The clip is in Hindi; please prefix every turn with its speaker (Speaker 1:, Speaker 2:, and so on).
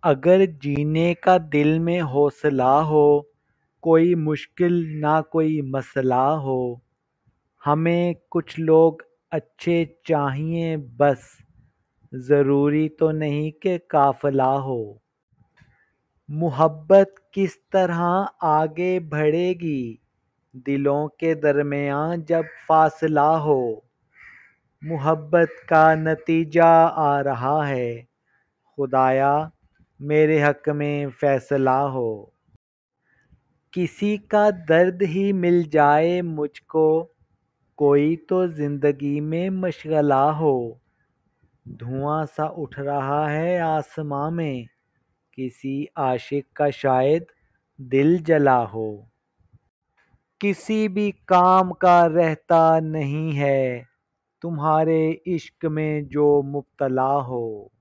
Speaker 1: अगर जीने का दिल में हौसला हो, कोई मुश्किल ना कोई मसला हो। हमें कुछ लोग अच्छे चाहिए बस, ज़रूरी तो नहीं कि काफ़िला हो। मुहब्बत किस तरह आगे बढ़ेगी, दिलों के दरमियाँ जब फासला हो। मुहब्बत का नतीजा आ रहा है, खुदाया मेरे हक में फैसला हो। किसी का दर्द ही मिल जाए मुझको, कोई तो जिंदगी में मशगला हो। धुआं सा उठ रहा है आसमां में, किसी आशिक का शायद दिल जला हो। किसी भी काम का रहता नहीं है, तुम्हारे इश्क में जो मुब्तला हो।